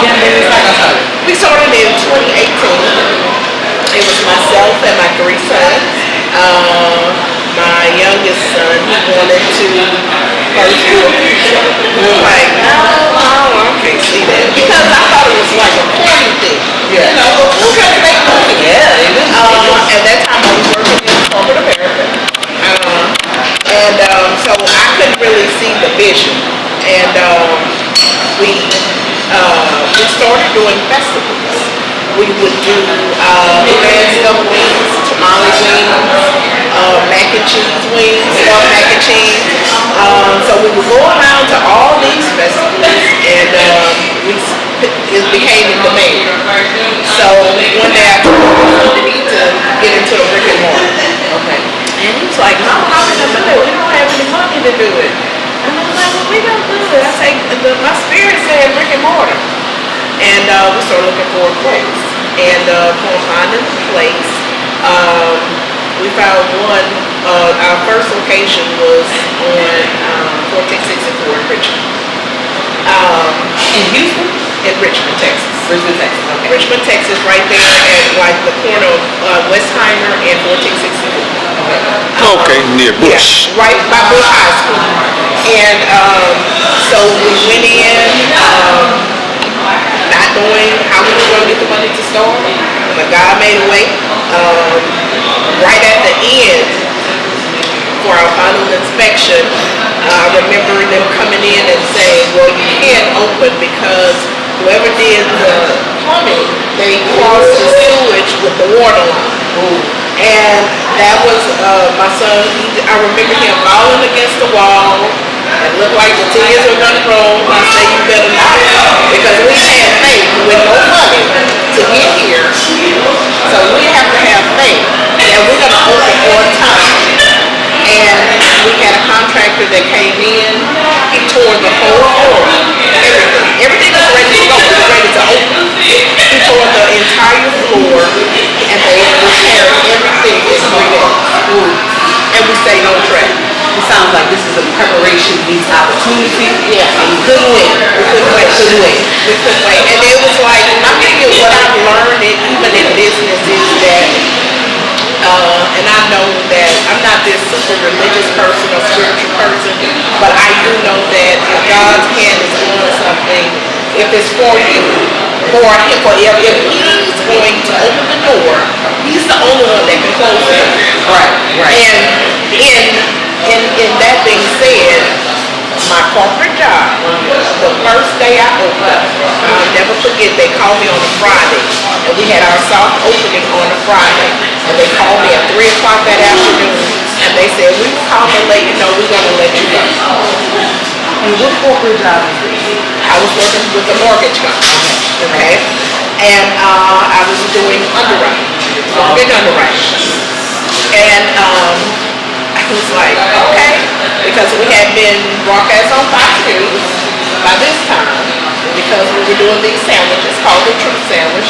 began this? Like I started. We started in 2018. It was myself and my three sons. My youngest son, he wanted to first do a future. I was like, no, I can't see that. Because I thought it was like a corny thing. Yeah. You know, but who can make money? Yeah, it is. At that time, I was working in corporate America. So I couldn't really see the vision. And we started doing festivals. We would do advanced stuffed wings, tamale wings, mac and cheese wings, stuffed mac and cheese. So we would go around to all these festivals, and it became in demand. So one day I told him we need to get into the brick and mortar. Okay. And he was like, no, how we gonna do it? We don't have any money to do it. And I was like, well, we don't do it. I say, my spirit said brick and mortar. And we started looking for a place. And upon finding the place, we found one. Our first location was on 1464 in Richmond. In Houston? In Richmond, Texas. Richmond, Texas. Okay. Richmond, Texas, right there at like the corner of Westheimer and 1464. Okay, near Bush. Yeah, right by Bush High School. And so we went in, not knowing how we were going to get the money to start. But God made a way. Right at the end, for our final inspection, I remember them coming in and saying, well, you can't open because whoever did the plumbing, they crossed the sewage with the water line. Ooh. And that was my son. I remember him falling against the wall. It looked like the tears were going to roll. I said, you better not. Because we had faith with no money to get here. So we have to have faith that we're going to open on time. And we had a contractor that came in. He tore the whole floor. Everything was ready to go. It was ready to open. He tore the entire floor. And they repaired everything in 3 days. And we stayed on track. It sounds like this is a preparation for these opportunities. Yeah. And you couldn't wait. We couldn't wait. We couldn't wait. And it was like, I think what I've learned, even in business, is that, and I know that I'm not this super religious person or spiritual person, but I do know that if God's hand is on something, if it's for you, for him, if he's going to open the door, he's the only one that can close it. Right. And in that being said, my corporate job, the first day I opened, I'll never forget, they called me on a Friday, and we had our soft opening on a Friday, and they called me at 3 o'clock that afternoon, and they said, we will call and let you know we're going to let you go. And what corporate job is this? I was working with a mortgage company, okay? And I was doing underwriting, big underwriting. And I was like, okay, because we had been broadcast on Fox News by this time, because we were doing these sandwiches called the Truth Sandwich.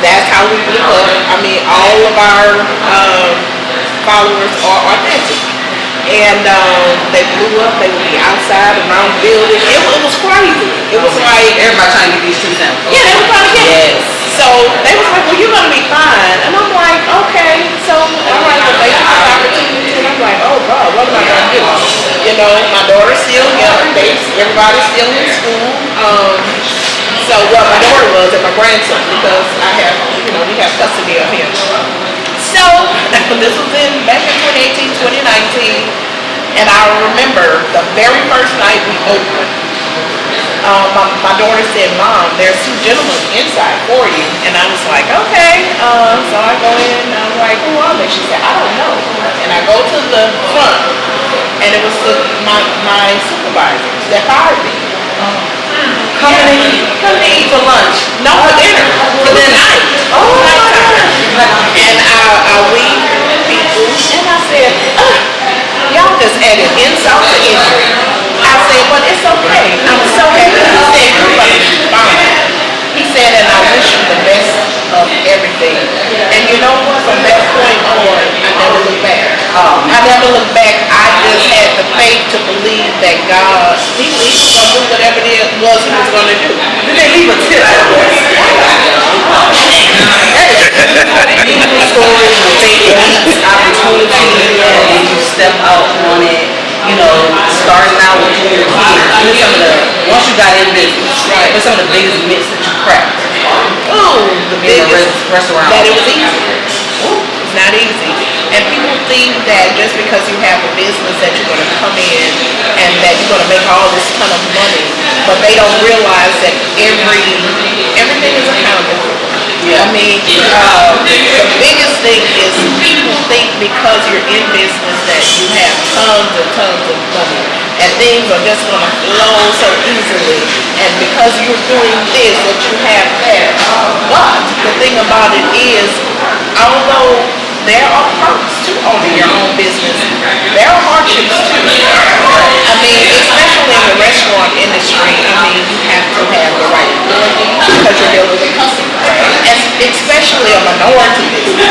That's how we blew up. I mean, all of our followers are authentic. And they blew up. They would be outside around buildings. It was crazy. It was like Everybody trying to get these two samples. yeah, they were trying to get it. Yes. So they was like, well, you're gonna be fine. And I'm like, okay. So all right, but they got the opportunity, and I'm like, oh God, what am I gonna do? You know, my daughter's still young. Everybody's still in school. So what my daughter was and my grandson, because we have custody of him. So this was back in 2018, 2019, and I remember the very first night we opened. My daughter said, Mom, there's 2 gentlemen inside for you. And I was like, okay. So I go in and I'm like, who are they? She said, I don't know. And I go to the front, and it was my supervisor that fired me. Coming to eat for lunch. No, for dinner. For the night. Oh my God. And I weed people, and I said, y'all just added insult to injury. I said, but it's okay. I'm so happy. He said, you're going to be fine. He said, and I wish you the best of everything. And you know what? From that point on, I never looked back. I never looked back. I just had the faith to believe that God, he was going to do whatever it was he was going to do. Did they leave a tip for this. Usual story when faith meets opportunity and you step out on it, you know, starting out with your kids. What some of the, once you got in business, what's some of the biggest myths that you cracked? Oh, the Being a biggest, restaurant. that it was easy. It's not easy. And people think that just because you have a business that you're going to come in and that you're going to make all this ton of money, but they don't realize that everything is accountable. Yeah. I mean, the biggest thing is people think because you're in business that you have tons and tons of money and things are just going to flow so easily, and because you're doing this that you have that. But the thing about it is, although there are perks to owning your own business, there are hardships too. I mean, especially in the restaurant industry, I mean, you have to have the right ability because you're dealing with customers, and especially a minority business.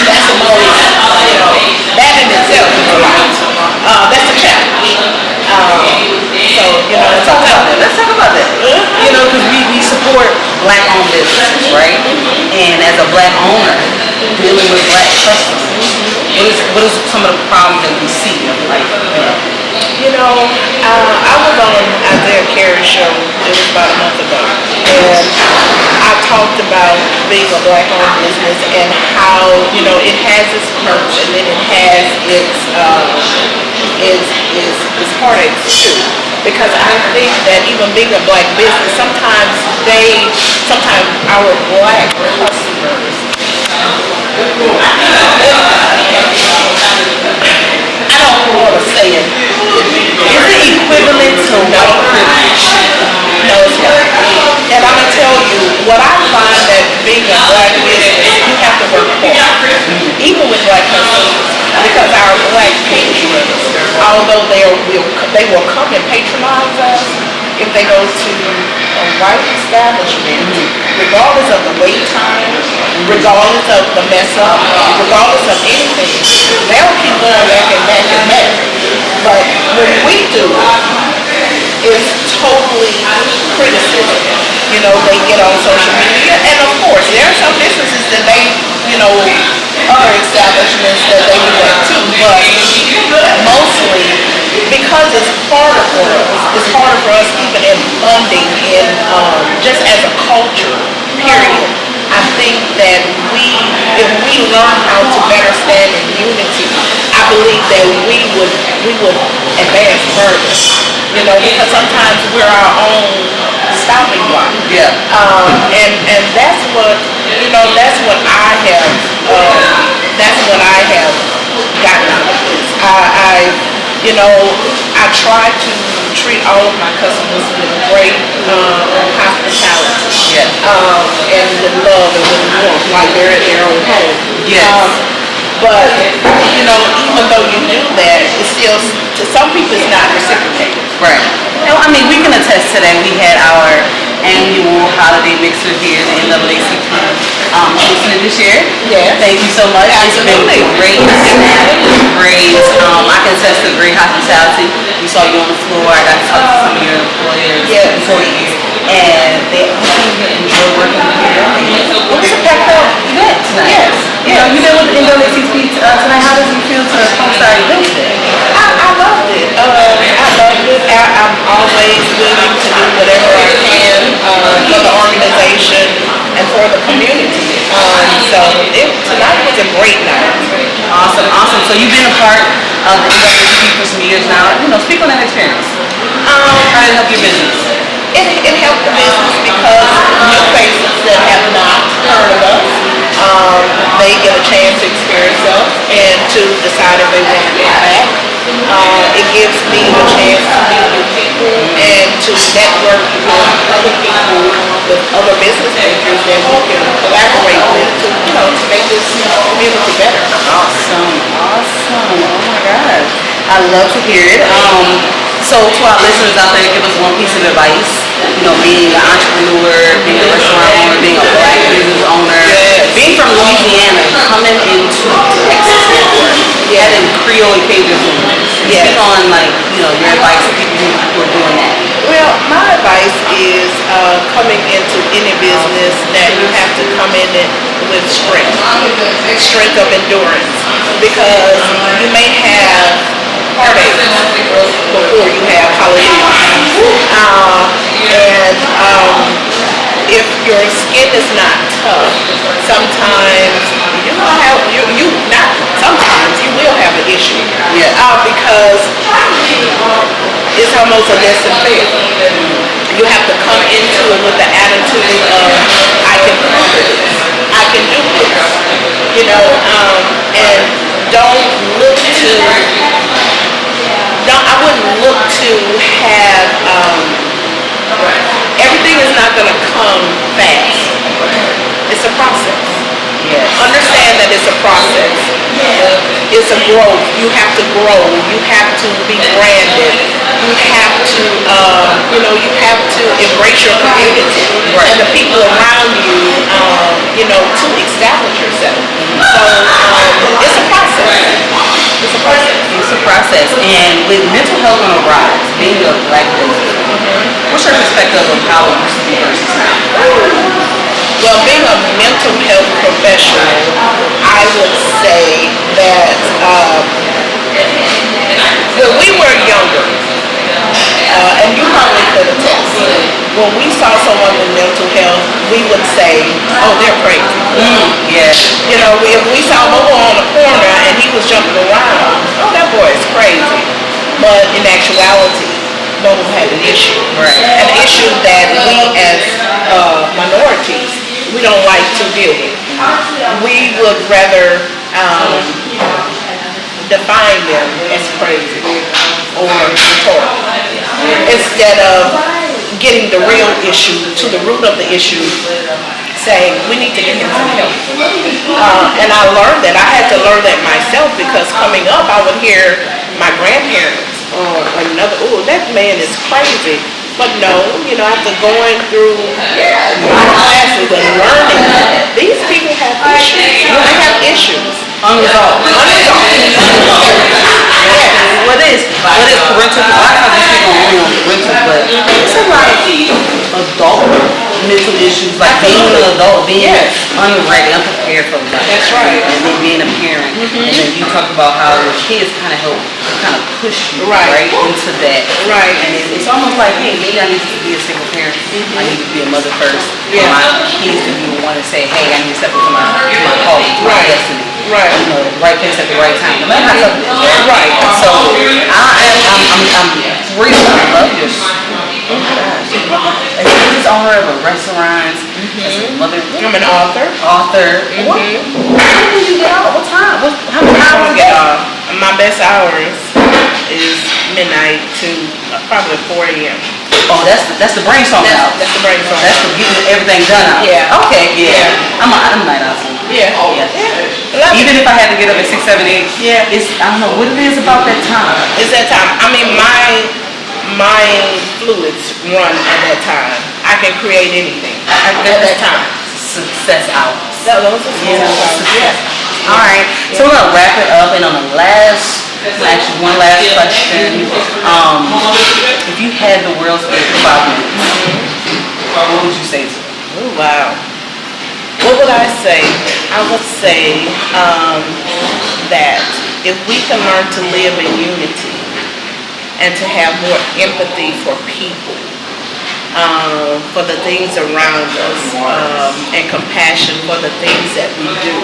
That's the most, that in itself is a lot. That's a challenge. So, Let's talk about that. Let's talk about that. You know, because we support black-owned businesses, right? And as a black owner, dealing with black customers, what is some of the problems that we see? Like, I was on Isaiah Carey's show, it was about a month ago, and I talked about being a black-owned business and how, it has its perks and then it has its heartaches too. Because I think that even being a black business, sometimes our black customers, I don't want to say it. is it equivalent to white privilege? No, it's not. And I'm going to tell you, what I find that being a black business, you have to work hard. Even with black customers, because our black patrons, although they will come and patronize us, if they go to a white establishment, regardless of the wait time, regardless of the mess up, regardless of anything, they'll keep going back and back and back. But when we do, it's totally criticism. They get on social media, and of course, there are some businesses that they, other establishments that they do that too, but mostly because it's harder for us even in funding, in just as a culture, period. I think that if we learn how to better stand in unity, I believe that we would advance further. Because sometimes we're our own stopping block. Yeah. And that's what I have gotten out of this. I try to treat all of my customers with great hospitality. Yes. And with love and with warmth, like they're at their own home. Yes. But even though you do that, it's still, to some people it's not reciprocated. Right. I mean, we can attest to that. We had our annual holiday mixer here at the NAACP hosting it this year. Yeah. Thank you so much. Absolutely. It's been great. Great. I can attest to great hospitality. We saw you on the floor. I got to talk to some of your employees. And they enjoy working with you. It was a packed out event tonight. Yes. Yeah. You been with the NAACP tonight. How does it feel to host our event today? I loved it. I'm always willing to do whatever I can for the organization and for the community. So tonight was a great night. Awesome. So you've been a part of the NAACP for some years now. Speak on that experience. How did it help your business? It helped the business because new faces that have not heard of us, they get a chance to experience us and to decide if they want to come back. It gives me a chance to meet new people and to network with other people, with other business managers that we can collaborate with to make this community better. Awesome. Oh my gosh. I love to hear it. So to our listeners out there, give us one piece of advice. Being an entrepreneur, being a restaurant owner, being a black business owner, being from Louisiana, coming into Texas Network, having Creole Cajun food. Speak on your advice to people who are doing that. Well, my advice is coming into any business that you have to come in it with strength of endurance, because you may have heartache before you have hallelujah. And if your skin is not tough, sometimes you will have you not sometimes you will have an issue. Yeah. Because it's almost a lesson fail. You have to come into it with the attitude of I can do this, I can do this, and don't look to. I wouldn't look to have. Everything is not going to come fast. It's a process. Yes. Understand that it's a process. It's a growth. You have to grow. You have to be branded. You have to, you have to embrace your community and the people around you, to establish yourself. So it's a process. It's a process. It's a process. And with mental health on the rise, being a Black business, what's your perspective of how it used to be versus now? Well, being a mental health professional, I would say that when we were younger, and you probably could attest, when we saw someone with mental health, we would say, oh, they're crazy. Yes. If we saw Bobo on the corner and he was jumping around, oh, that boy is crazy. But in actuality, Bobo had an issue. Right. An issue that we as minorities, we don't like to deal with. We would rather define them as crazy or retarded instead of getting the real issue, to the root of the issue, saying we need to get him some help. And I learned that. I had to learn that myself, because coming up I would hear my grandparents or another, oh, that man is crazy. But no, after going through my classes and learning, these people have issues. They have issues. Unresolved. What is parental? A lot of times these people are parental, but it's a lot of adult mental issues, like being an adult, being unready, unprepared for life. That's right. And then being a parent. And then you talk about how your kids kind of push you right into that. Right. And it's almost like, hey, maybe I need to be a single parent. I need to be a mother first. Yeah. For my kids to be the one to say, hey, I need to step into my calling, my destiny. Right. Right place at the right time. No matter how tough it is. Right. So I'm really, I love this. Oh my gosh. As a business owner of a restaurant, as a mother. I'm an author. What time did you get out? What time? How many hours a day? My best hours is midnight to probably 4 a.m. Oh, that's the brainstorm hour. That's the brainstorm. That's for getting everything done out. Yeah. Okay, yeah. I'm a night owl too. Yeah. Yeah. Even if I had to get up at 6, 7, 8, I don't know what it is about that time. It's that time. I mean, my fluids run at that time. I can create anything at that time. Success hours. Those are success hours. Yeah. All right. So we're gonna wrap it up, and on the actually one last question. If you had the world's biggest problem, what would you say to them? Oh, wow. What would I say? I would say that if we can learn to live in unity and to have more empathy for people, for the things around us, and compassion for the things that we do,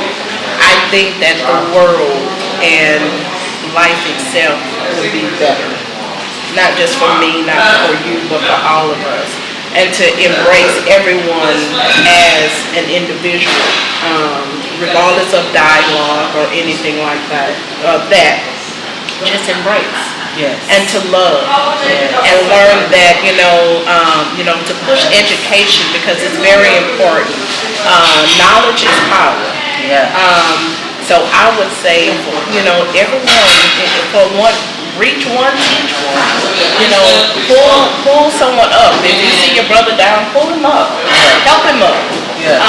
I think that the world and life itself will be better. Not just for me, not for you, but for all of us. And to embrace everyone as an individual, regardless of dialogue or anything like that. Just embrace. Yes. And to love. And learn that, to push education, because it's very important. Knowledge is power. Yeah. So I would say, everyone, reach one, teach one. Pull someone up. If you see your brother down, pull him up. Help him up. Yeah.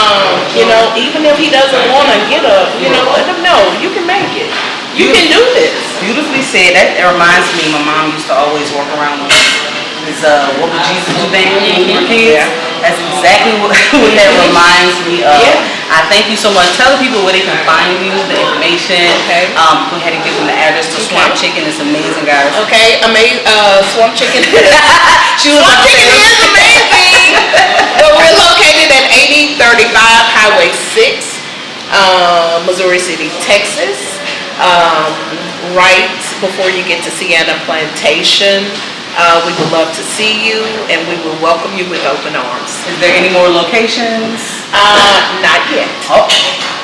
Even if he doesn't want to get up, let him know you can make it. You can do this. Beautifully said. That reminds me, my mom used to always walk around with this, what would Jesus do, baby, when we were kids? That's exactly what that reminds me of. Yeah. I thank you so much. Tell the people where they can find you, the information. Okay. Go ahead and give them the address to Swamp Chicken. It's amazing, guys. Okay, Swamp Chicken. She was Swamp about to Chicken say- is amazing. Well, we're located at 8035 Highway 6, Missouri City, Texas. Right before you get to Sienna Plantation. We would love to see you, and we will welcome you with open arms. Is there any more locations? Not yet. Oh,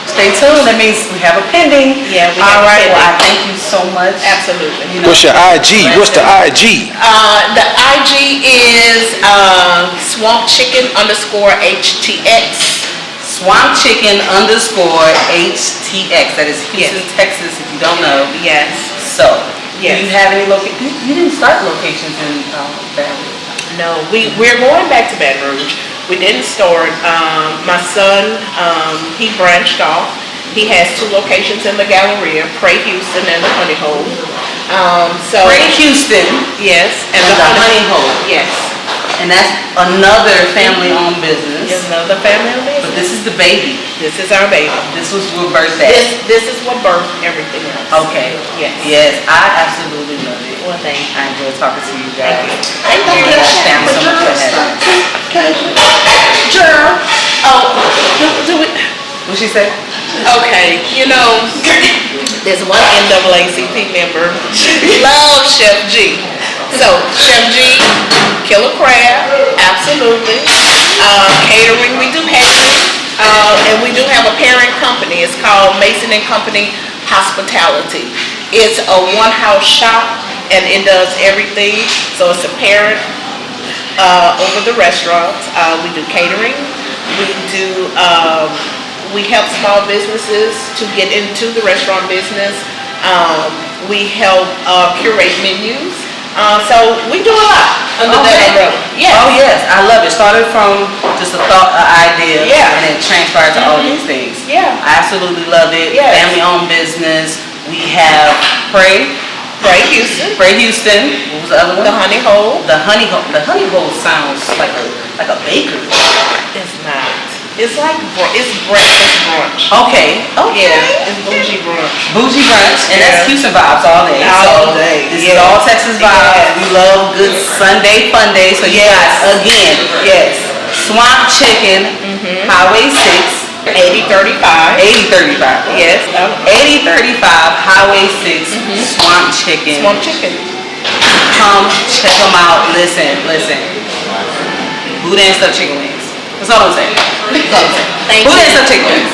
stay tuned. That means we have a pending. Yeah, we have All a right. Well, I pending. thank you so much. Absolutely. You know, What's your IG? What's the IG? The IG is Swamp Chicken _HTX. Swamp Chicken _HTX. That is Houston, Yes. Texas. If you don't know. Yes. So, Yes. do you have any locations? You didn't start locations in Baton Rouge. No, we're going back to Baton Rouge. We didn't start. My son, he branched off. He has 2 locations in the Galleria, Pray Houston and the Honey Hole. Ray Houston Yes, and the Honey Hole. Yes. And that's another family-owned business. It's another family But business. this is the baby. This is our baby. This was your birthday. This is what birthed everything else. Okay. Yes. Yes, I absolutely love it. Well, thank you. I enjoy talking to you guys. Thank you. And I stand so much for having me. Gerald. Oh, do we? What she say? Okay, there's one NAACP member. She loves Chef G. So, Chef G, killer crab, absolutely. Catering, we do catering. And we do have a parent company. It's called Mason and Company Hospitality. It's a one-house shop, and it does everything. So it's a parent over the restaurants. We do catering. We help small businesses to get into the restaurant business. We help curate menus. So we do a lot under that umbrella. Yes. Oh yes, I love it. Started from just a thought, an idea, Yeah. and it transpired to all these things. Yeah. I absolutely love it. Yes. Family-owned business. We have Pray Houston. Houston. What was the other one? The Honey Hole. The Honey Hole. The Honey Hole sounds like a bakery. It's not. It's like it's breakfast brunch. Okay. Yeah, it's bougie brunch. Bougie brunch, and that's Yeah. Houston vibes all day. All So day, This is yes. all Texas vibes. Yes. We love good Sunday fun day. So you Yes. guys, again, Yes. Swamp Chicken, Highway 6, 8035. 8035. Yes. 8035 Highway 6, Swamp Chicken. Swamp Chicken. Come check them out. Listen. Boudin stuffed chicken wings. That's all I'm saying. That's all I'm saying. Thank Boudin you. stuffed chicken wings.